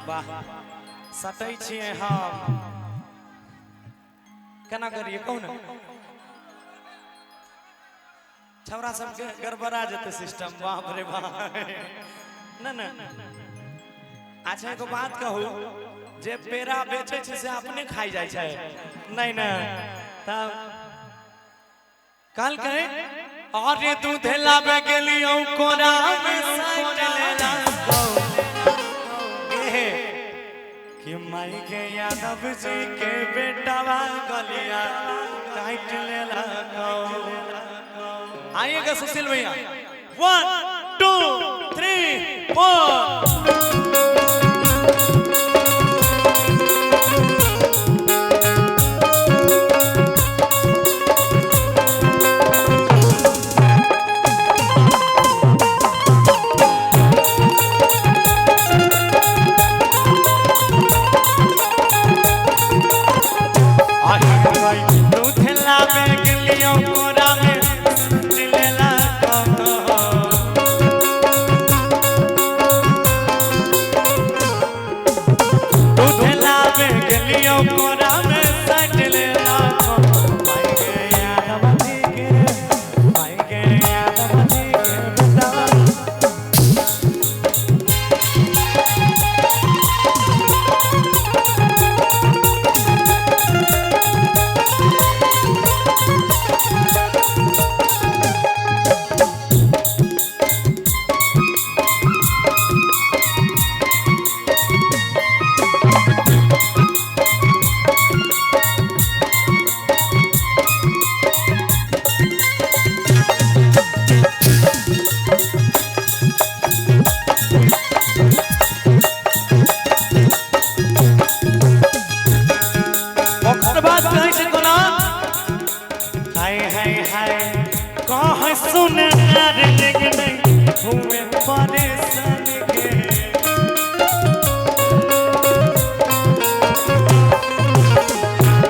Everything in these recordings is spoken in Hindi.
वाह सटै छियै हम केना करिए कहू ना छौरा सबके गड़बड़ा जेते सिस्टम बाप रे बाप ना ना अच्छा एगो बात कहू जे पेड़ा बेचे छै से अपने खाई जाय छै नहीं ना तब कल कहे अरे दूध लाबे गेलियो कोरा में साइड लेला कि माई के यादव जी के बेटावा गलिया टाइट लेला आइएगा सुशील भैया 1 2 3 4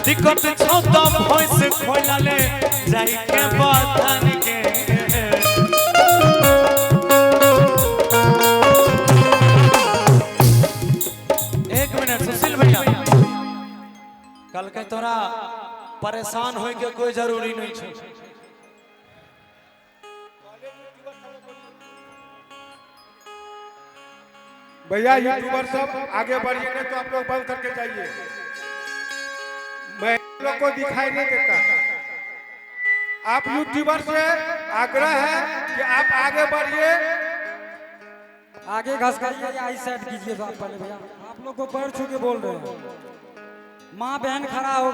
दिक्कत छो तो भैंस खोलले जाई के बतन के एक मिनट सुशील भैया कल के तोरा परेशान होए के कोई जरूरी नहीं छै भैया यूट्यूबर सब आगे बढ़िए नहीं तो आप लोग बंद करके जाइए मैं लोग को दिखाई नहीं देता आप यूट्यूबर से आग्रह है कि आप आगे बढ़िए आगे घस करिए या इस साइड कीजिए आप पहले भैया आप लोग को पैर छू के बोल रहे हैं माँ बहन खड़ा हो